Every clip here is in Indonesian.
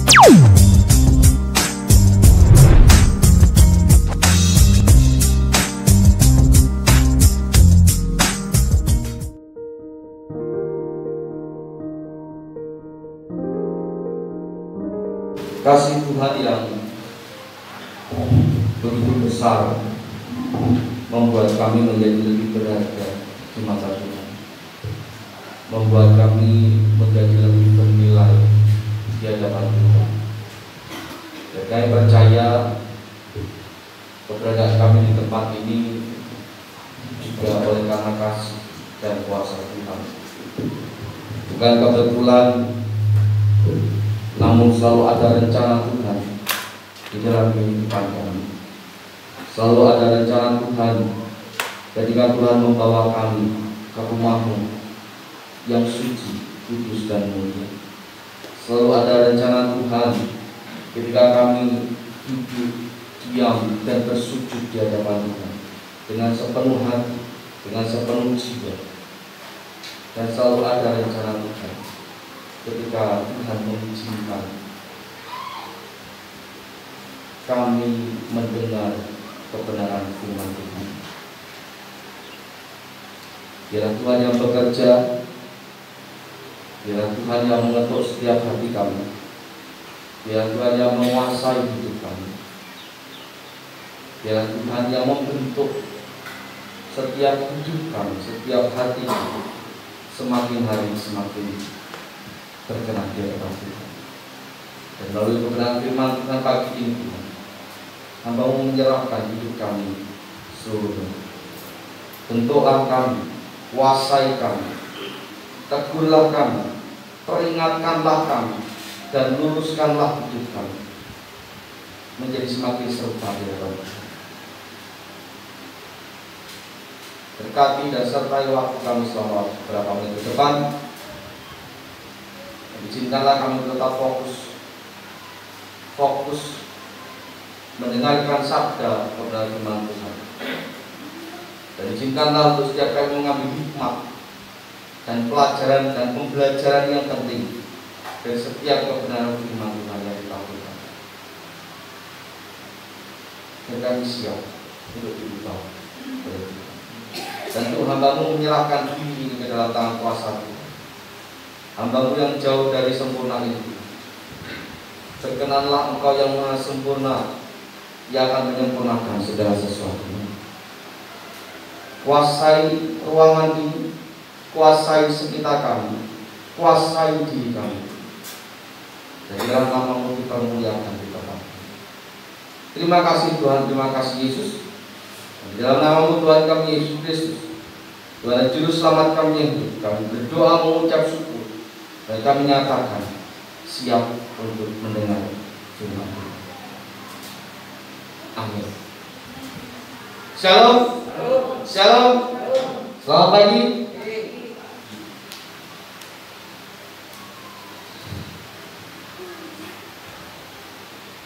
Kasih Tuhan yang begitu besar membuat kami menjadi lebih berharga di mata Tuhan, membuat kami menjadi lebih bernilai di hadapan Tuhan. Dan kami percaya keberadaan kami di tempat ini juga oleh karena kasih dan kuasa Tuhan. Bukan kebetulan, namun selalu ada rencana Tuhan di dalam kehidupan kami. Selalu ada rencana Tuhan ketika Tuhan membawa kami ke rumah-Mu yang suci, kudus dan mulia. Selalu ada rencana Tuhan ketika kami duduk, diam dan bersujud di hadapan Tuhan dengan sepenuh hati, dengan sepenuh jiwa. Dan selalu ada rencana Tuhan ketika Tuhan mengizinkan kami mendengar kebenaran firman Tuhan. Biarlah Tuhan yang bekerja, biarlah Tuhan yang mengetuk setiap hati kami, biarlah Tuhan yang menguasai hidup kami, biarlah Tuhan yang membentuk setiap hidup kami, setiap hati kami, semakin hari semakin berkenan di hadapan Tuhan. Dan melalui kebenaran firman Tuhan pagi ini Tuhan, Hamba-Mu menyerahkan hidup kami seluruhnya. Bentuklah kami, kuasai kami, tegurlah kami, peringatkanlah kami, dan luruskanlah hidup kami menjadi semakin serupa di hadapan Tuhan. Berkati dan sertai waktu kami selama beberapa menit ke depan. Izinkanlah kami tetap fokus mendengarkan sabda kebenaran firman Tuhan. Dan izinkanlah untuk setiap kami mengambil hikmat dan pelajaran dan pembelajaran yang penting dari setiap kebenaran firman Tuhan yang ditampilkan. Dan kami siap untuk diubah oleh Tuhan. Dan untuk Hamba-Mu menyerahkan diri ini ke dalam tangan kuasa Tuhan. Hamba-Mu yang jauh dari sempurna itu, berkenanlah Engkau yang maha sempurna, yang akan menyempurnakan segala sesuatu. Kuasai ruangan ini, kuasai sekitar kami, kuasai diri kami. Dan dalam nama-Mu dipermuliakan di tempat ini. Terima kasih Tuhan, terima kasih Yesus. Dan dalam nama-Mu Tuhan kami Yesus Kristus, Tuhan Juru Selamat kami yang hidup, kami berdoa mengucap syukur. Dan kami nyatakan siap untuk mendengar firman Tuhan. Amin. Shalom. Shalom. Selamat pagi.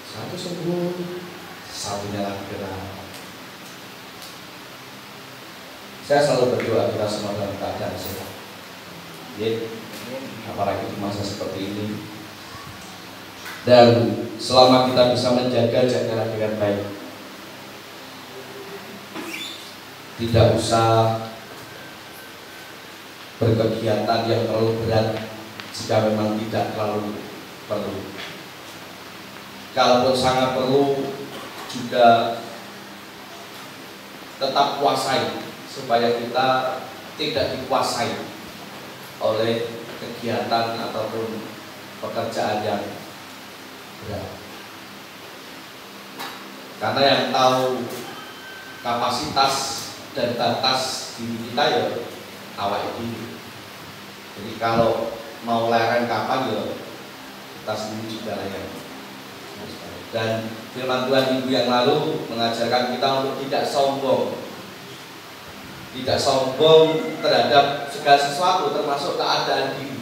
Satu sembuh, satunya lagi gerak. Saya selalu berdoa kita semua dalam keadaan sehat. Apalagi di masa seperti ini. Dan selama kita bisa menjaga jarak dengan baik, tidak usah berkegiatan yang terlalu berat jika memang tidak terlalu perlu. Kalaupun sangat perlu, juga tetap kuasai supaya kita tidak dikuasai oleh kegiatan ataupun pekerjaan yang berat. Karena yang tahu kapasitas dan batas diri kita ya awak ini. Jadi kalau mau lereng kapan ya kita sendiri juga lereng. Dan firman Tuhan minggu yang lalu mengajarkan kita untuk tidak sombong. Tidak sombong terhadap segala sesuatu termasuk keadaan diri.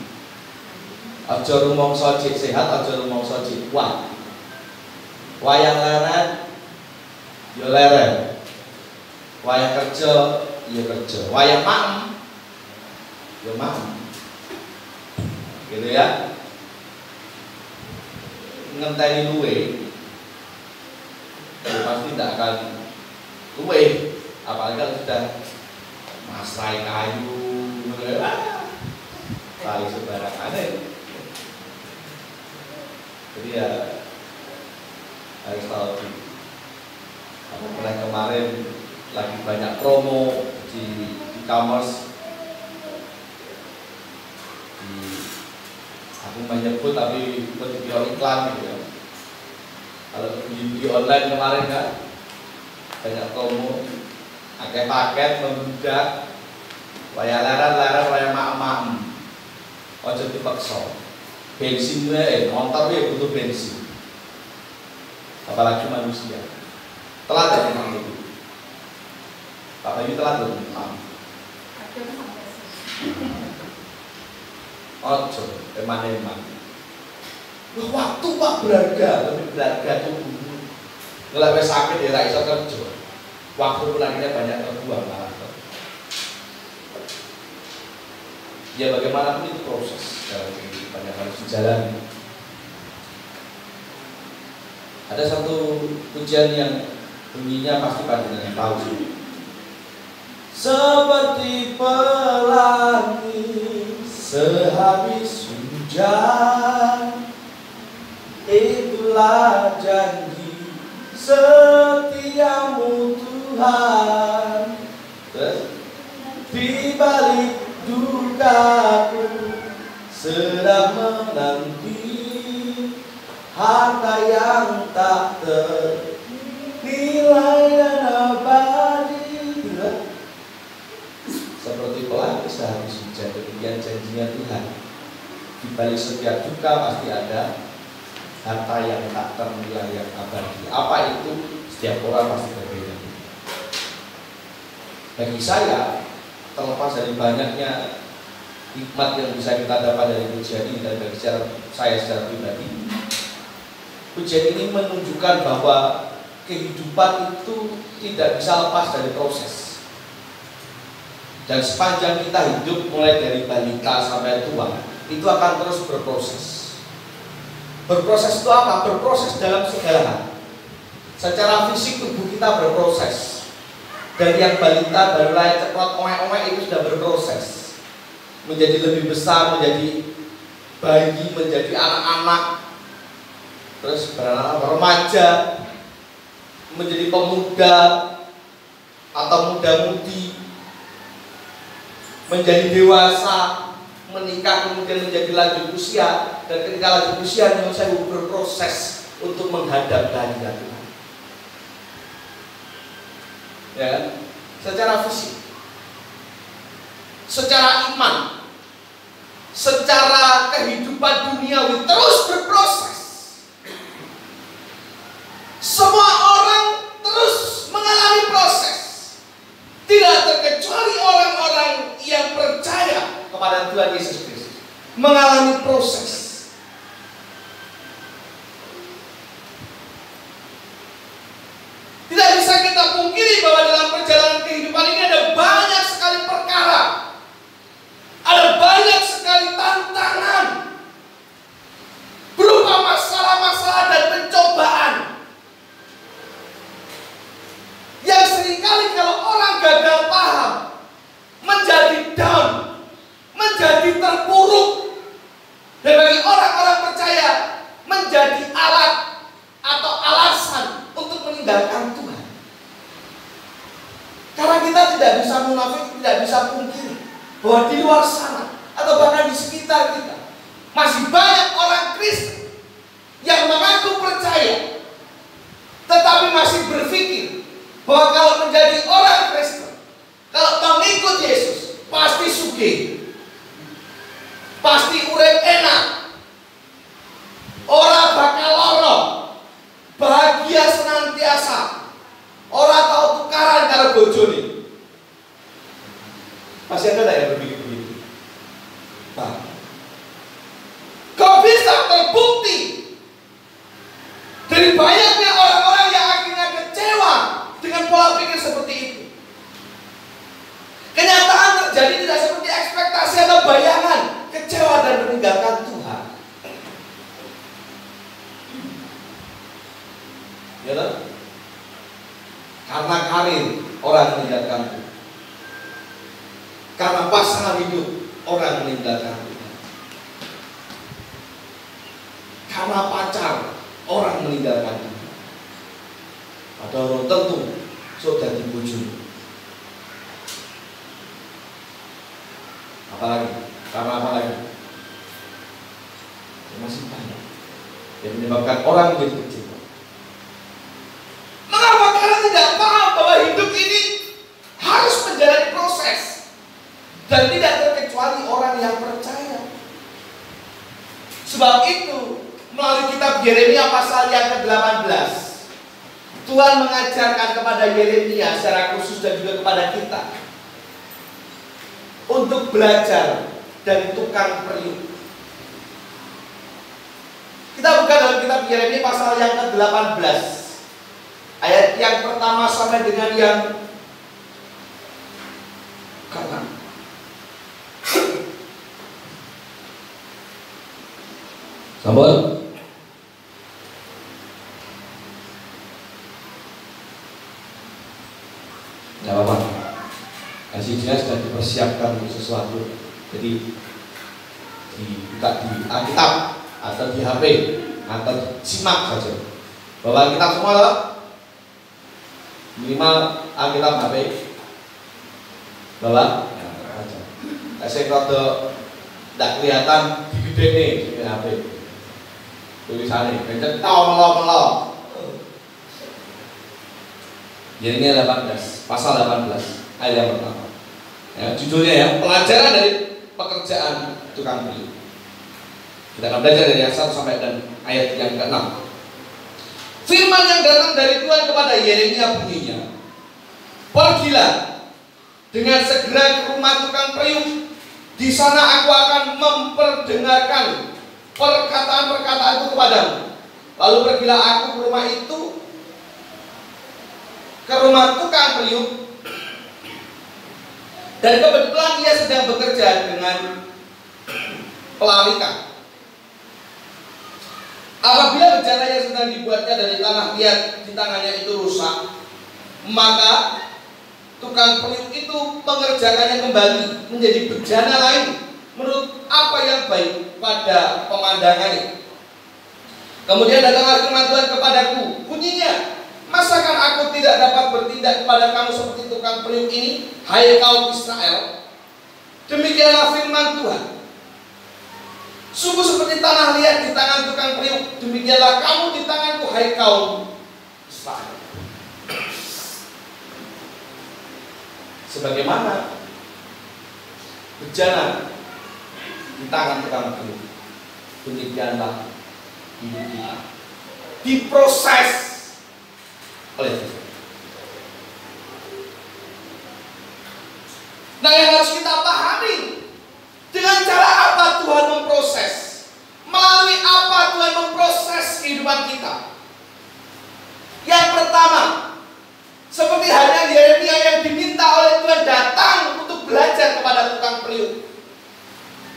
Aja rumangsa jek sehat, aja rumangsa jek kuat. Wayang leren ya leren. Wayang kerja ya kerja. Wayang maem ya maem. Gitu ya. ngenteni luwe, pasti tidak akan luwe. Apalagi kalau sudah masrai kayu, kali sembarangan. Jadi ya harus tahu. Mulai kemarin lagi banyak promo di e-commerce. Aku menyebut tapi video iklan gitu ya. Kalau di online kemarin kan banyak promo, pakai paket membludak, waya laran waya mak-mak, ojo dipaksa. Bensinnya, motor ya butuh bensin, apalagi manusia. Telat ya memang itu. Pak Bayu telat belum? Ojo, eman-eman. Waktu Pak berharga, lebih berharga tubuhmu. Kalau sakit ya iso kerja. Waktu pulangnya banyak terbuang malah. Ya bagaimanapun itu proses dalam kehidupan yang harus dijalani. Ada satu pujian yang bunyinya pasti panjenengan tahu sih. Seperti pelangi sehabis hujan, itulah janji setiamu Tuhan. Terus di balik dukaku sedang menanti harta yang tak ternilai dan abadi. Seperti pelangi sehabis hujan, demikian janjinya Tuhan. Di balik setiap duka pasti ada harta yang tak ternilai yang abadi. Apa itu? Setiap orang pasti berbeda. Bagi saya, terlepas dari banyaknya hikmat yang bisa kita dapat dari pujian ini dan bagi saya secara pribadi, pujian ini menunjukkan bahwa kehidupan itu tidak bisa lepas dari proses. Dan sepanjang kita hidup mulai dari balita sampai tua, itu akan terus berproses. Berproses itu apa? Berproses dalam segala hal. Secara fisik tubuh kita berproses. Dari yang balita baru lahir cekrot oek-oek itu sudah berproses. Menjadi lebih besar, menjadi bayi, menjadi anak-anak, terus beranak remaja, menjadi pemuda atau muda-mudi, menjadi dewasa, menikah, kemudian menjadi lanjut usia, dan ketika lanjut usia saya berproses untuk menghadap kehadiran Tuhan. Ya, secara fisik, secara iman, secara kehidupan duniawi terus berproses. Semua orang terus mengalami proses. Tidak terkecuali orang-orang yang percaya kepada Tuhan Yesus Kristus mengalami proses. Tidak bisa kita pungkiri bahwa dalam perjalanan kehidupan ini ada banyak sekali perkara, ada banyak sekali tantangan berupa masalah-masalah dan pencobaan yang seringkali kalau orang gagal paham menjadi down, menjadi terpuruk, dan bagi orang-orang percaya menjadi alat atau alasan untuk meninggalkan Tuhan. Karena kita tidak bisa munafik, tidak bisa pungkiri bahwa di luar sana atau bahkan di sekitar kita masih banyak orang Kristen yang mengaku percaya tetapi masih berpikir bahwa kalau menjadi orang Kristen, kalau mengikut Yesus, pasti sugih, pasti urip enak, ora bakal loro, bahagia senantiasa, ora tahu tukaran karo bojone. Masih ada yang berpikir begitu? Nah, kau Ya kan? Karena karir orang meninggalkanku. Karena pasangan hidup orang meninggalkanku. Karena pacar orang meninggalkanku. Padahal tentu sudah dibujuk. Apalagi? Karena apa lagi? Masih banyak yang menyebabkan orang menjadi kecewa. Mengapa kalian tidak paham bahwa hidup ini harus menjalani proses dan tidak terkecuali orang yang percaya? Sebab itu melalui kitab Yeremia pasal yang ke-18 Tuhan mengajarkan kepada Yeremia secara khusus dan juga kepada kita untuk belajar dari tukang periuk. Kita buka dalam kitab Yeremia pasal yang ke-18 ayat yang pertama sampai dengan yang ke-6. Sabar. Tidak apa-apa. Kasihnya sudah dipersiapkan untuk sesuatu. Jadi dibuka di Alkitab atau di HP atau simak saja. Bawa Alkitab semua loh. Minimal Alkitab HP. Bawa. Saya kalau tidak kelihatan di gede nih di HP. Tulisannya, kenceng tahu melong. Yeremia 18, pasal 18 ayat yang pertama. Ya, judulnya ya, pelajaran dari pekerjaan tukang periuk. Kita akan belajar dari ayat 1 sampai dan ayat yang ke-6. Firman yang datang dari Tuhan kepada Yeremia bunyinya, pergilah dengan segera ke rumah tukang periuk. Di sana aku akan memperdengarkan perkataan-perkataanku kepadamu. Lalu pergilah aku ke rumah itu, ke rumah tukang periuk, dan kebetulan ia sedang bekerja dengan pelarikan. Apabila bejana yang sedang dibuatnya dari tanah liat di tangannya itu rusak, maka tukang periuk itu mengerjakannya kembali menjadi bejana lain menurut apa yang baik pada pemandangannya. Kemudian datanglah firman Tuhan kepadaku, bunyinya, masakan aku tidak dapat bertindak kepada kamu seperti tukang periuk ini, hai kaum Israel? Demikianlah firman Tuhan. Sungguh seperti tanah liat di tangan tukang periuk, demikianlah kamu di tanganku, hai kaum Israel. Sebagaimana bejana di tangan tukang periuk, demikianlah hidup kita diproses oleh Tuhan. Nah, yang harus kita pahami, dengan cara apa Tuhan memproses, melalui apa Tuhan memproses kehidupan kita. Yang pertama, seperti halnya Yeremia yang diminta oleh Tuhan datang untuk belajar kepada tukang periuk,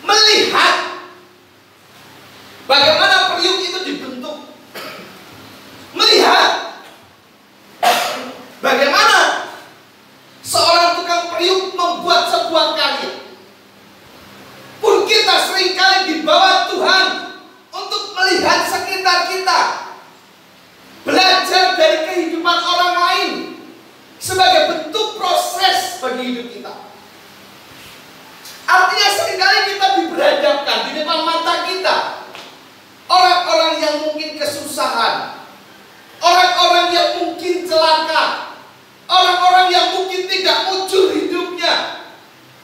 melihat bagaimana periuk itu dibentuk, melihat bagaimana seorang tukang periuk membuat sebuah karya. Pun kita seringkali dibawa Tuhan untuk melihat sekitar kita, belajar dari kehidupan orang lain sebagai bentuk proses bagi hidup kita. Artinya seringkali kita diberhadapkan di depan mata kita orang-orang yang mungkin kesusahan, orang-orang yang mungkin celaka, orang-orang yang mungkin tidak mujur hidupnya,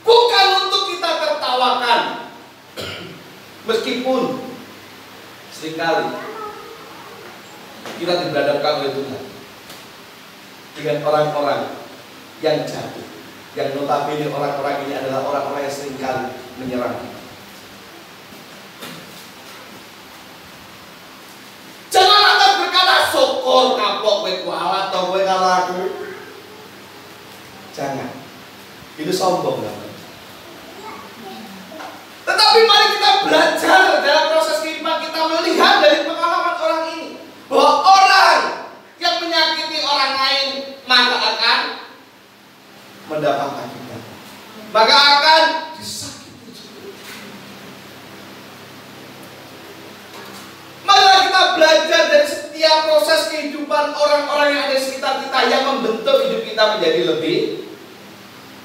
bukan untuk kita tertawakan. Meskipun seringkali kita diberhadapkan oleh Tuhan dengan orang-orang yang jatuh, yang notabene orang-orang ini adalah orang-orang yang seringkali menyerang kita. Jangan lantas berkata syukur kapok kowe kualat atau kowe kalah aku. Jangan. Itu sombong namanya. Tetapi mari kita belajar dalam proses kehidupan kita, melihat dari pengalaman orang ini bahwa orang yang proses kehidupan orang-orang yang ada di sekitar kita yang membentuk hidup kita menjadi lebih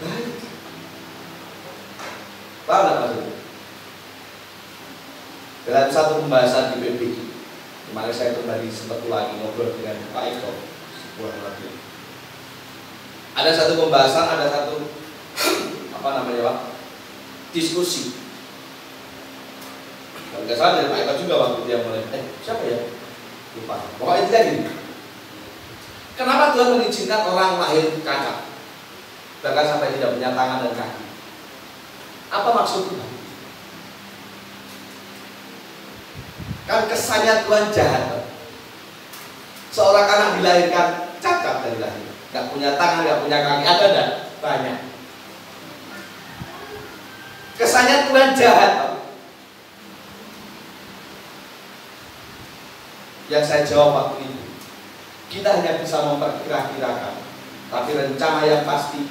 baik. Paham nggak maksudnya? Dalam satu pembahasan di PBI, kemarin saya kembali sempat lagi ngobrol dengan Pak Eko, sebuah radio. Ada satu pembahasan, ada satu apa namanya Pak? Diskusi. Kalau nggak salah dari Pak Eko juga waktu dia mulai, siapa ya? Lupa. Pokoknya itu tadi. Kenapa Tuhan mengizinkan orang lahir cacat, bahkan sampai tidak punya tangan dan kaki? Apa maksudnya? Kan kesannya Tuhan jahat. Seorang anak dilahirkan cacat dari lahir, nggak punya tangan, nggak punya kaki, ada enggak? Banyak. Kesannya Tuhan jahat. Yang saya jawab waktu itu, kita hanya bisa memperkira-kirakan, tapi rencana yang pasti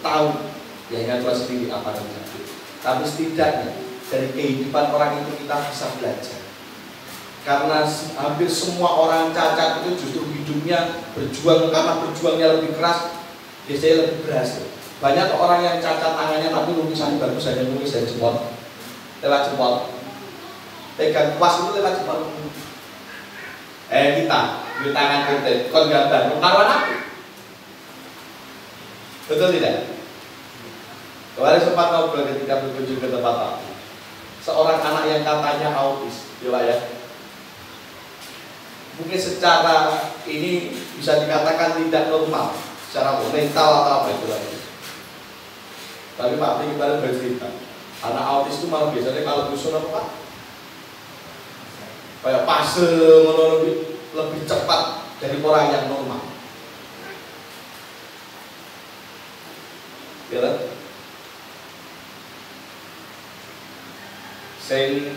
tahu ya hanya Tuhan sendiri apa rencana. Tapi setidaknya dari kehidupan orang itu kita bisa belajar. Karena hampir semua orang cacat itu justru hidupnya berjuang, karena berjuangnya lebih keras, biasanya lebih berhasil. Banyak orang yang cacat tangannya tapi lukisannya bagus, hanya nulis dari jempol, lewat jempol, pegang kuas itu lewat jempol. Kita di tangan kita kon gambar karuan aku, betul tidak? Kemarin sempat ngobrol ketika berkunjung ke tempat aku, seorang anak yang katanya autis, ya. Mungkin secara ini bisa dikatakan tidak normal, secara mental atau apa itu lagi. Tapi Pak Ati kemarin bercerita, anak autis itu malah biasanya kalau dusun apa Pak? Kayak fase lebih cepat dari orang yang normal. Ya kan? Sing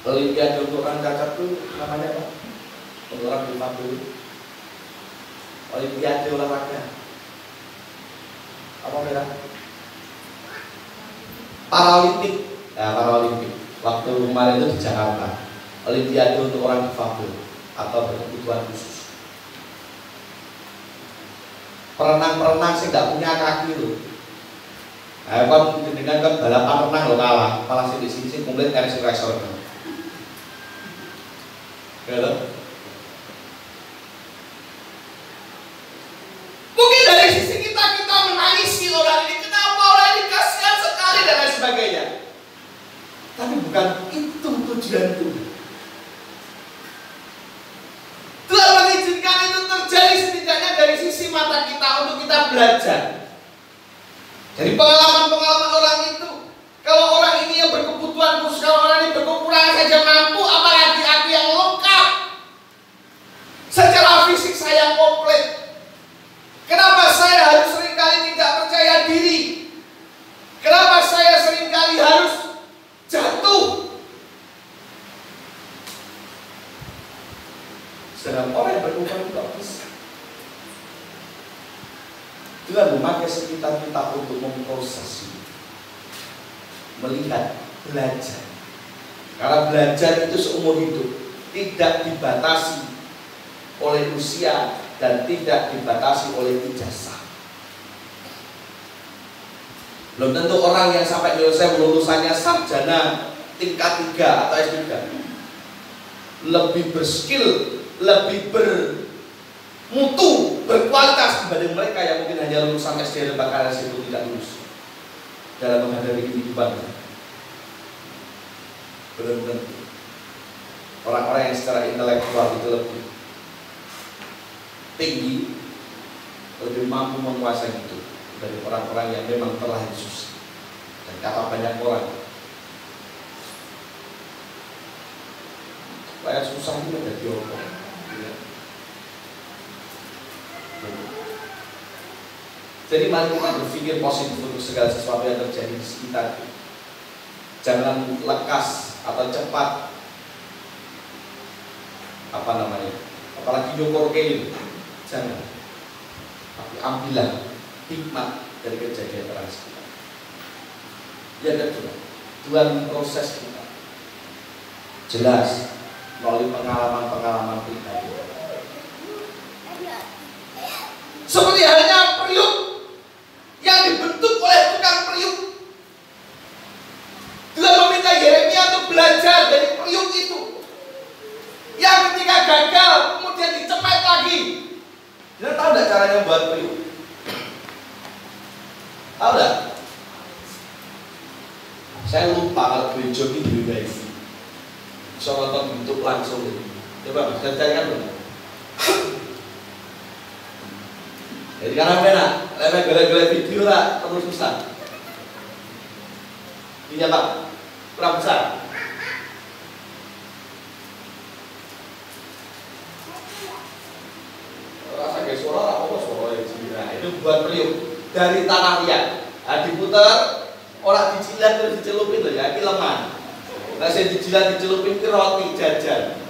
Olimpiade untuk orang cacat itu namanya apa? Untuk orang difabel. Olimpiade olahraga. Apa beda? Paralimpik. Ya, Paralimpik. Waktu kemarin itu di Jakarta. Olimpiade untuk orang difabel atau berkebutuhan khusus. Perenang-perenang sih nggak punya kaki loh. Nah, kan dengan kan balapan renang lo kalah, malah sih di sini komplit resor. Ya, mungkin dari sisi kita menangisi orang ini, kenapa orang ini kasihan sekali dan lain sebagainya. Tapi bukan itu tujuan Tuhan. Tuhan mengizinkan itu terjadi setidaknya dari sisi mata kita untuk kita belajar. Dari pengalaman-pengalaman orang itu, kalau orang ini yang berkebutuhan khusus, kalau orang ini berkekurangan saja mampu, apalagi aku yang lengkap. Secara fisik saya komplit. Kenapa saya harus seringkali tidak percaya diri? Kenapa saya seringkali harus jatuh? Sedang orang yang berkekurangan tidak bisa. Tuhan memakai sekitar kita untuk memproses, melihat, belajar. Karena belajar itu seumur hidup, tidak dibatasi oleh usia dan tidak dibatasi oleh ijazah. Belum tentu orang yang sampai selesai lulusannya sarjana tingkat 3 atau S3 lebih berskill, lebih bermutu, berkualitas dibanding mereka yang mungkin hanya lulusan SD dan bahkan S1 tidak lulus dalam menghadapi kehidupan. Belum tentu. Orang-orang yang secara intelektual itu lebih tinggi, lebih mampu menguasai itu dari orang-orang yang memang terlahir susah. Dan kata banyak orang, supaya susah itu menjadi orang. Ya. Jadi mari kita berpikir positif untuk segala sesuatu yang terjadi di sekitar kita. Jangan lekas atau cepat apalagi nyukur itu, jangan. Tapi ambillah hikmat dari kejadian orang sekitar. Yang kedua, Tuhan proses kita. Jelas melalui pengalaman-pengalaman pribadi. Seperti halnya periuk yang dibentuk oleh tukang periuk. Tuhan meminta Yeremia untuk belajar dari periuk itu, yang ketika gagal kemudian dicemai lagi. Dia tahu tidak caranya buat periuk? Tahu tidak? Saya lupa kalau beli joki di ini. Bisa nonton YouTube langsung. Coba mas, cari kan belum? Jadi karena enak, lewat gala-gala video lah terus susah. Ini apa? Kurang besar. Rasa kayak suara apa suara yang itu buat periuk dari tanah liat. Nah, diputar, orang dijilat terus dicelupin loh ya, ini lemah. Nah, saya dijilat dicelupin ke roti jajan.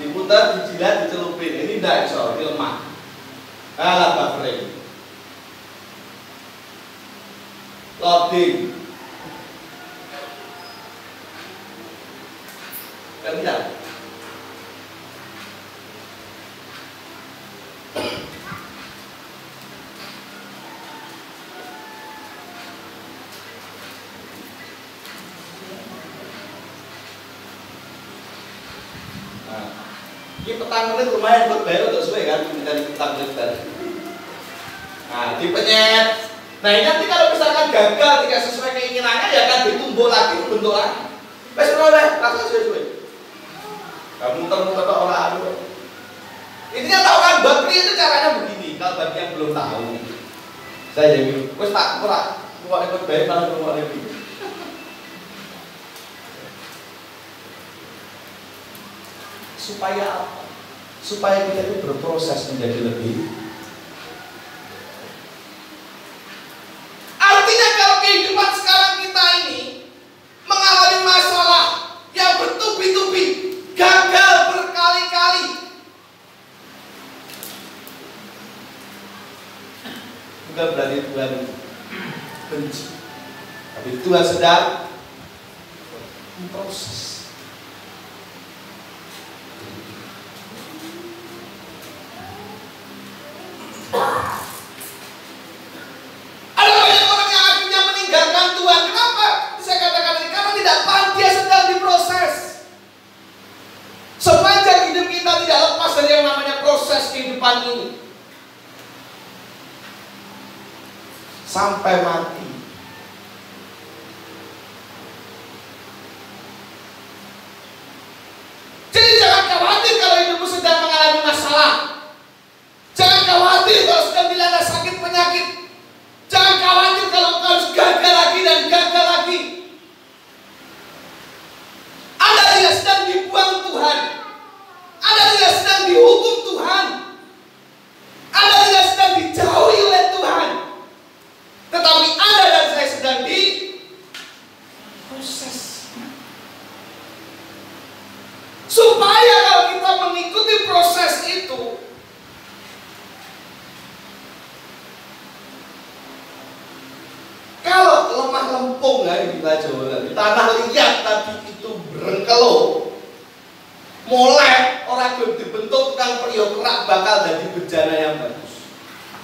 Diputar, dijilat, dicelupin. Ini tidak bisa, ini lemah. Alah baterai. Loading. Gak bisa. Ini petang menit lumayan buat bayar untuk sesuai kan, dari petang menit tadi. Nah, dipenyet. Nah, ini nanti kalau misalkan gagal tidak sesuai keinginannya, ya akan ditumbuk lagi, bentuk lagi. Wes oleh, rasa sesuai. Kamu muter-muter orang anu. Intinya tahu kan, buat pri itu caranya begini. Kalau bagi yang belum tahu, saya jadi, wes tak kurang, mau ikut bayar malah mau lebih. Supaya apa? Supaya kita itu berproses menjadi lebih. Artinya kalau kehidupan sekarang kita ini mengalami masalah yang bertubi-tubi, gagal berkali-kali, bukan berarti Tuhan benci, tapi Tuhan sedang memproses. Ada banyak orang yang akhirnya meninggalkan Tuhan. Kenapa? Saya katakan ini karena tidak paham dia sedang diproses. Sepanjang hidup kita tidak lepas dari yang namanya proses kehidupan ini, sampai mati. Jadi jangan khawatir kalau hidupmu sedang mengalami masalah. Jangan khawatir kalau sedang dilanda sakit penyakit. Jangan khawatir kalau harus gagal lagi dan gagal lagi. Anda tidak sedang dibuang Tuhan. Anda tidak sedang dihukum Tuhan. Anda tidak sedang dijauhi oleh Tuhan. Tetapi Anda dan saya sedang diproses. Supaya kalau kita mengikuti proses itu, kalau lemah lempung ya kita coba di tanah liat tadi itu berengkelo, mulai orang belum dibentuk tukang periuk kerak bakal jadi bejana yang bagus.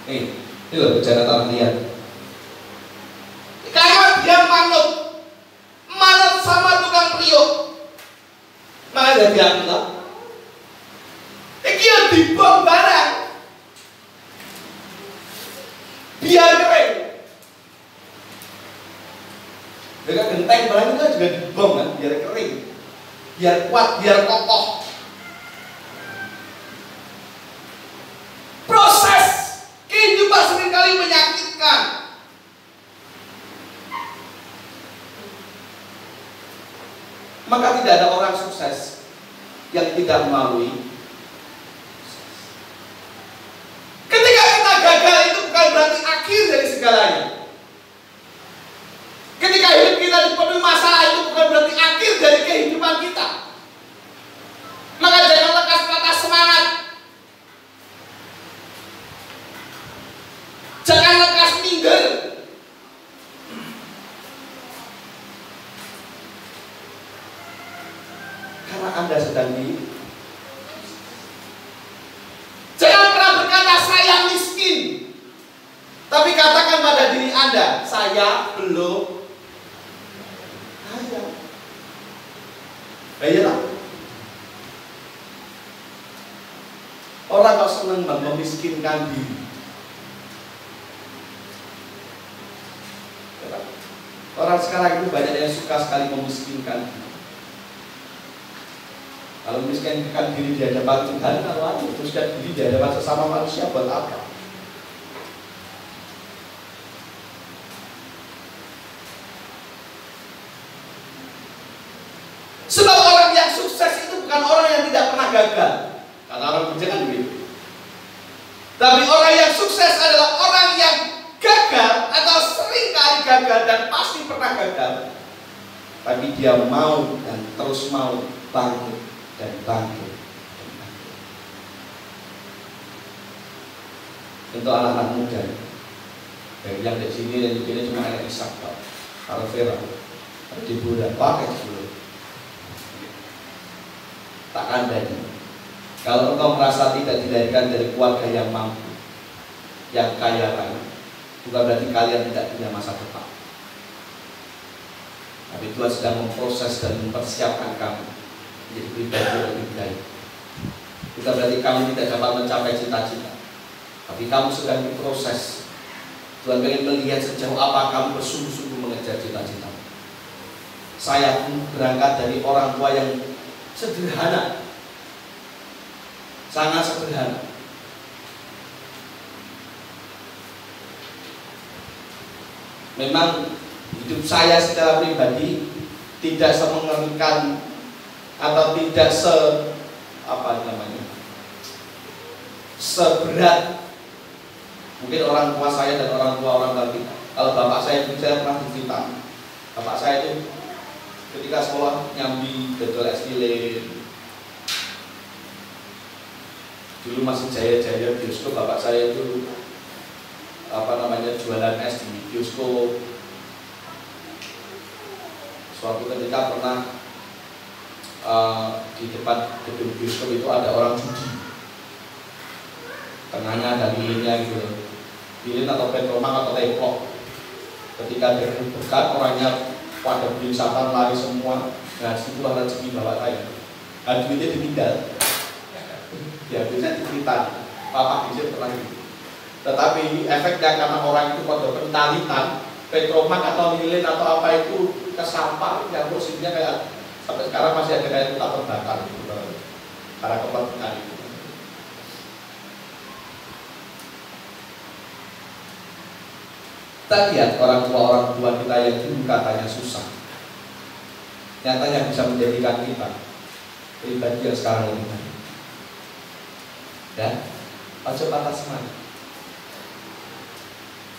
Ini loh bejana tanah liat. Karena dia manut sama tukang periuk, maka jadi aku lah. Iki yang dibom barang, biar kering. Dengan genteng barang itu juga dibom kan, biar kering, biar kuat, biar kokoh. Proses kehidupan seringkali menyakitkan. Maka tidak ada orang sukses yang tidak melalui. Ketika kita gagal itu bukan berarti akhir dari segalanya. Ketika hidup kita dipenuhi masalah itu bukan berarti akhir dari kehidupan kita. Maka jangan lekas patah semangat. Jangan lekas minder. Karena Anda Anda sedang Jangan pernah berkata saya miskin, tapi katakan pada diri Anda, saya belum kaya. Iyalah. Orang kok senang memiskinkan diri. Orang sekarang itu banyak yang suka sekali memiskinkan diri. Kalau memiskinkan diri di hadapan Tuhan, kalau memiskinkan diri di hadapan sesama manusia, buat apa? Sebab orang yang sukses itu bukan orang yang tidak pernah gagal. Karena orang kerja kan begitu. Tapi orang yang sukses adalah orang yang gagal atau sering kali gagal dan pasti pernah gagal. Tapi dia mau dan terus mau bangkit dan bangkit. Untuk anak-anak muda yang di sini dan di sini cuma anak Ishak, kalau Vera, di Buddha, pakai dulu. Tak kandani. Kalau engkau merasa tidak dilahirkan dari keluarga yang mampu, yang kaya raya, bukan berarti kalian tidak punya masa depan. Tapi Tuhan sedang memproses dan mempersiapkan kamu menjadi pribadi yang lebih baik. Bukan berarti kamu tidak dapat mencapai cita-cita, tapi kamu sedang diproses. Tuhan ingin melihat sejauh apa kamu bersungguh-sungguh mengejar cita-cita. Saya pun berangkat dari orang tua yang sederhana, sangat sederhana. Memang hidup saya secara pribadi tidak semengerikan atau tidak seberat mungkin orang tua saya dan orang tua kita. Kalau bapak saya pernah cerita, bapak saya itu ketika sekolah nyambi betul es-lilin. Dulu masih jaya-jaya bioskop, bapak saya itu jualan es di bioskop. Suatu ketika pernah di depan gedung bioskop itu ada orang judi. Tengahnya ada lilinnya gitu, lilin atau petromak atau tepok. Ketika dia dekat, orangnya pada belingsatan lari semua. Nah, situlah rezeki bapak saya. Nah, duitnya ditinggal. Ya, bisa diceritakan. Papa bisa pernah gitu. Tetapi efeknya karena orang itu pada pentalitan, petromak atau lilin atau apa itu kesampar, yang posisinya kayak sampai sekarang masih ada kayak luka terbakar gitu, karena kepentingan itu. Kita lihat orang tua kita yang dulu katanya susah, nyatanya bisa menjadikan kita pribadi yang sekarang lebih baik. Dan ojo patah semangat.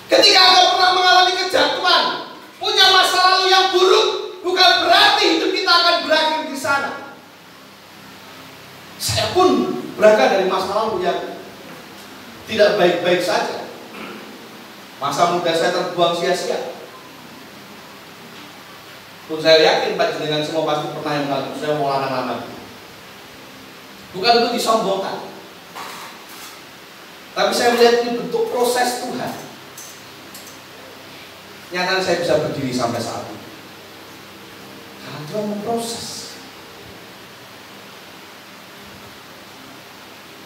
Ketika Anda pernah mengalami kejatuhan, punya masa lalu yang buruk, bukan berarti hidup kita akan berakhir di sana. Saya pun berangkat dari masa lalu yang tidak baik-baik saja. Masa muda saya terbuang sia-sia. Pun saya yakin dengan semua pasti pernah yang mengalami. Saya mau lama-lama. Bukan untuk disombongkan, tapi saya melihat ini bentuk proses Tuhan. Nyatanya saya bisa berdiri sampai saat ini karena Tuhan memproses.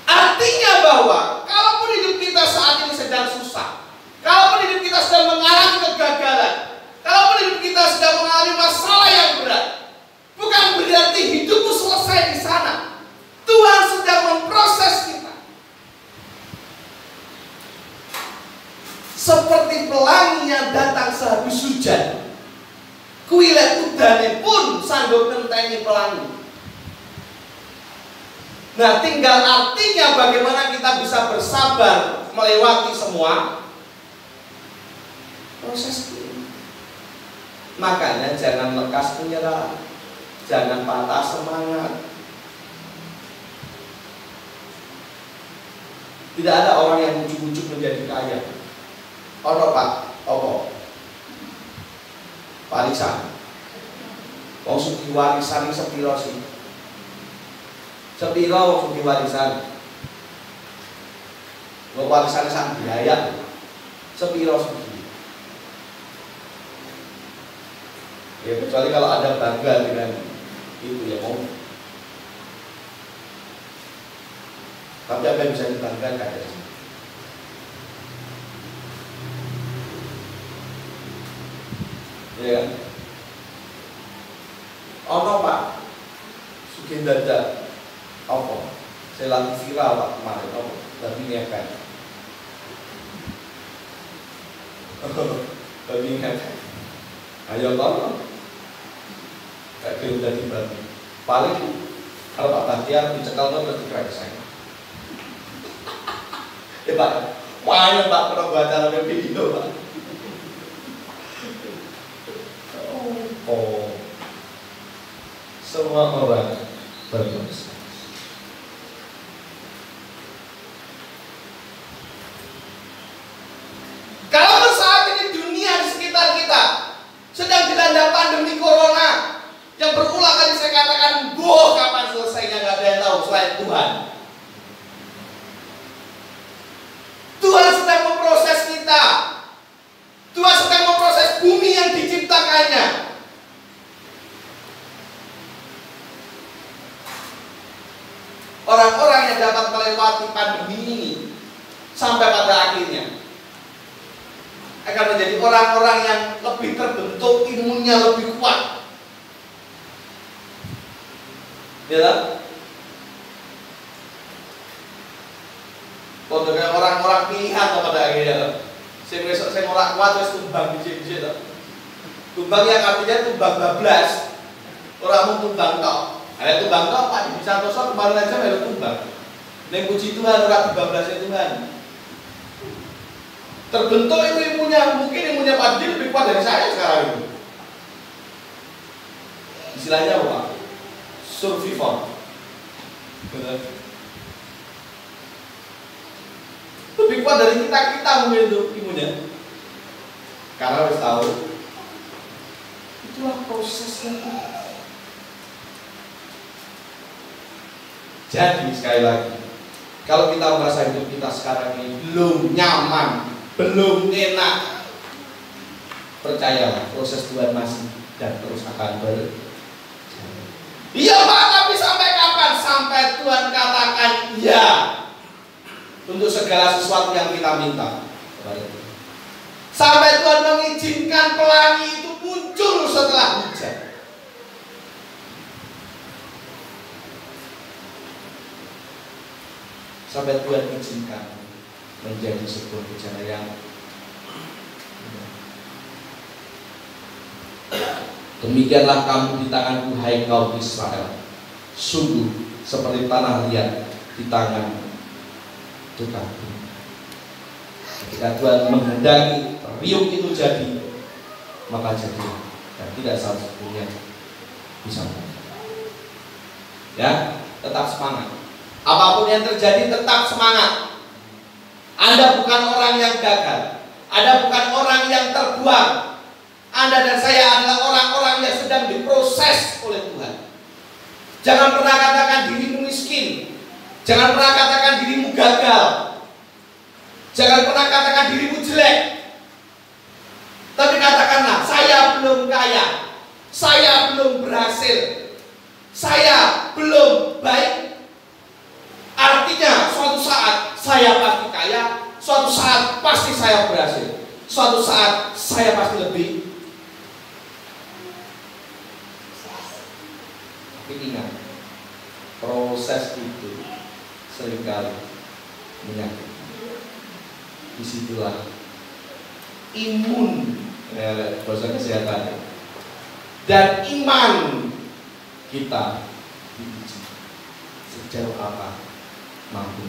Artinya bahwa kalaupun hidup kita saat ini sedang susah, kalaupun hidup kita sedang mengalami kegagalan, kalaupun hidup kita sedang mengalami masalah yang berat, bukan berarti hidupmu selesai di sana. Tuhan sedang memproses kita. Seperti pelangi yang datang sehabis hujan, kuilet udane pun sanggup nentengi pelangi. Nah, tinggal artinya bagaimana kita bisa bersabar melewati semua proses ini. Makanya jangan lekas menyerah, jangan patah semangat. Tidak ada orang yang ujuk-ujuk menjadi kaya. Ono Pak, opo? Warisan. Wong sugih warisan sepiro sih? Sepiro sugih warisan? Warisan sang biaya. Sepiro sugih? Ya kecuali kalau ada bangga dengan itu ya mau. Tapi apa yang bisa dibanggakan dari sini? Ya kan? Ono Pak, sugih dadak apa? Saya lagi viral Pak kemarin, apa? Tapi ngepek. Tapi ngepek. Ayo tolong. Kayak film dari babi. Paling kalau Pak Bahtiar dicekal tuh berarti keren saya. Pak, wah Pak pernah baca dalam video Pak. Oh, semua orang berdosa. Kalau saat ini dunia di sekitar kita sedang dilanda pandemi corona yang berulang kali saya katakan, kapan selesainya nggak ada yang tahu selain Tuhan. Tuhan sedang memproses kita. Tuhan sedang memproses bumi yang diciptakannya. Orang-orang yang dapat melewati pandemi ini sampai pada akhirnya akan menjadi orang-orang yang lebih terbentuk, imunnya lebih kuat. Ya kan? Kalau dengan orang-orang pilihan pada akhirnya, saya orang kuat terus tumbang di tumbang yang artinya tumbang bablas, orang mau tumbang tok. Ada tumbang tok Pak di Santoso kemarin aja ada tumbang. Neng puji Tuhan orang bablasnya Tuhan. Terbentuk itu imunnya, mungkin imunnya Pak Dil lebih kuat dari saya sekarang ini. Istilahnya apa? Survivor. Benar. Lebih kuat dari kita mungkin itu imunnya. Karena harus tahu itulah prosesnya. Jadi sekali lagi, kalau kita merasa hidup kita sekarang ini belum nyaman, belum enak, percayalah proses Tuhan masih dan terus akan berjalan. Iya Pak, tapi sampai kapan? Sampai Tuhan katakan ya untuk segala sesuatu yang kita minta. Sampai Tuhan mengizinkan pelangi itu muncul setelah hujan. Sampai Tuhan izinkan menjadi sebuah bencana yang demikianlah kamu di tanganku hai kaum Israel, sungguh seperti tanah liat di tangan Tuhanku. Ketika Tuhan menghendaki riuk itu jadi, maka jadi, dan tidak satu-satunya bisa. Ya, tetap semangat. Apapun yang terjadi tetap semangat. Anda bukan orang yang gagal. Anda bukan orang yang terbuang. Anda dan saya adalah orang-orang yang sedang diproses oleh Tuhan. Jangan pernah katakan dirimu miskin. Jangan pernah katakan dirimu gagal. Jangan pernah katakan dirimu jelek. Tapi katakanlah, saya belum kaya. Saya belum berhasil. Saya belum baik. Artinya suatu saat saya pasti kaya, suatu saat pasti saya berhasil, suatu saat saya pasti lebih. Tapi ingat, proses itu seringkali menyakiti. Disitulah imun, bahasa kesehatan dan iman kita diuji. Sejauh apa mampu.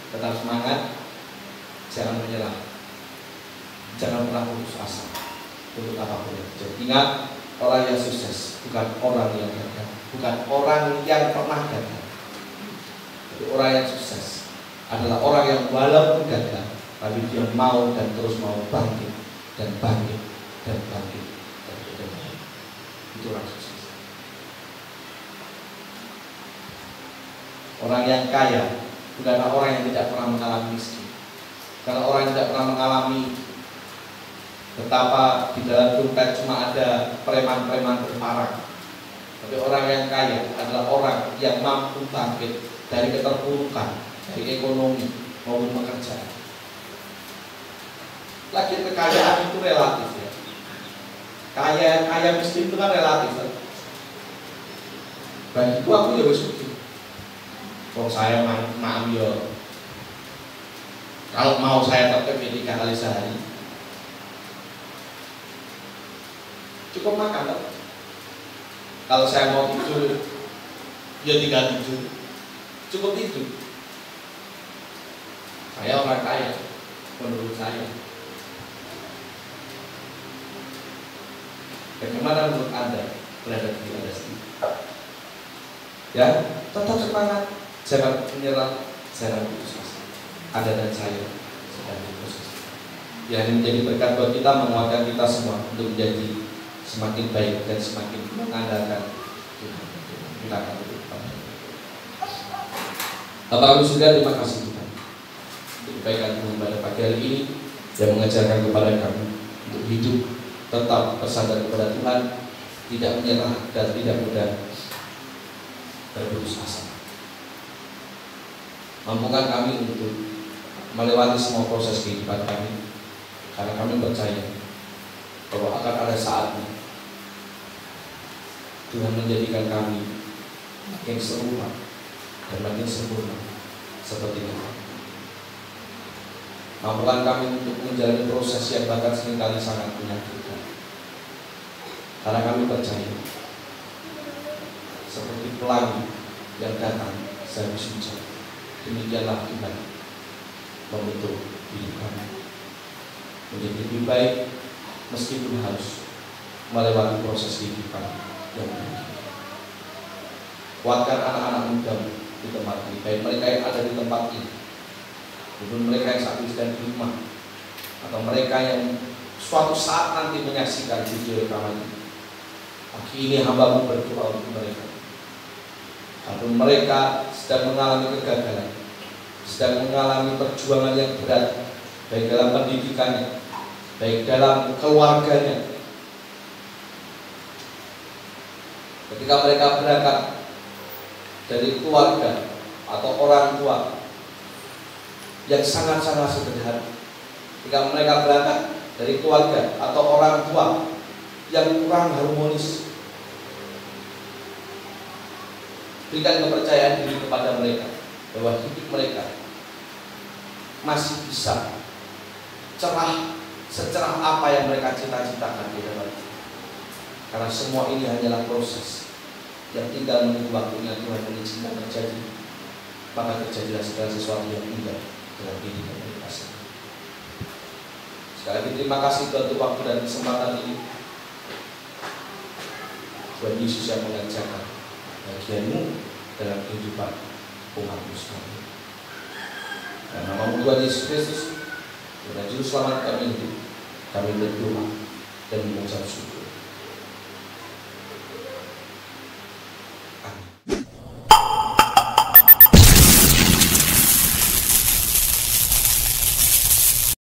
Tetap semangat, jangan menyerah, jangan pernah putus asa untuk apapun yang terjadi. Ingat, orang yang sukses bukan orang yang gagal, bukan orang yang pernah gagal. Jadi orang yang sukses adalah orang yang walaupun gagal, tapi dia mau dan terus mau bangkit dan bangkit dan bangkit dan bangkit. Itu orang sukses. Orang yang kaya bukanlah orang yang tidak pernah mengalami miskin. Karena orang yang tidak pernah mengalami betapa di dalam dompet cuma ada preman-preman berparang. Tapi orang yang kaya adalah orang yang mampu bangkit dari keterpurukan, dari ekonomi maupun pekerjaan. Lagi kekayaan itu relatif ya. Kaya miskin itu kan relatif. Bagiku aku ya wis sugih. Kok saya maaf ya. Kalau mau saya tetap 3 kali sehari, cukup makan tak? Kalau saya mau tidur, ya 3 tidur, cukup tidur. Saya orang kaya, menurut saya. Bagaimana menurut Anda berada di Anda sendiri? Ya, tetap semangat, jangan menyerah, jangan putus asa. Anda dan saya sedang diproses. Ya, ini menjadi berkat buat kita, menguatkan kita semua untuk menjadi semakin baik dan semakin mengandalkan kita akan berdepan. Bapak Ibu Saudara, terima kasih Tuhan untuk kebaikan Tuhan pada pagi hari ini yang mengajarkan kepada kami untuk hidup tetap bersandar kepada Tuhan, tidak menyerah dan tidak mudah berputus asa. Mampukan kami untuk melewati semua proses kehidupan kami, karena kami percaya bahwa akan ada saatnya Tuhan menjadikan kami makin serupa dan makin sempurna seperti Tuhan. Mampukan kami untuk menjalani proses yang bahkan seringkali sangat menyakitkan, karena kami percaya seperti pelangi yang datang sehabis hujan, demikianlah Tuhan membentuk hidup kami menjadi lebih baik meskipun harus melewati proses kehidupan yang berbeda. Kuatkan anak-anak muda di tempat ini, baik mereka yang ada di tempat ini maupun mereka yang saat ini sedang di rumah, atau mereka yang suatu saat nanti menyaksikan video rekaman ini. Pagi ini hamba-Mu berdoa untuk mereka, atau mereka sedang mengalami kegagalan, sedang mengalami perjuangan yang berat, baik dalam pendidikannya, baik dalam keluarganya. Ketika mereka berangkat dari keluarga atau orang tua yang sangat-sangat sederhana, ketika mereka berangkat dari keluarga atau orang tua yang kurang harmonis, berikan kepercayaan diri kepada mereka bahwa hidup mereka masih bisa cerah secerah apa yang mereka cita-citakan di dalam. Karena semua ini hanyalah proses yang tinggal menunggu waktunya Tuhan mengizinkan terjadi, maka terjadilah segala sesuatu yang indah dalam kehidupan mereka. Sekali lagi terima kasih Tuhan untuk waktu dan kesempatan ini. Tuhan Yesus yang mengajarkan bagian-Mu dalam kehidupan umat-Mu sekalian. Dan nama Tuhan Yesus Kristus, Tuhan Juru Selamat kami berdoa dan mengucap syukur.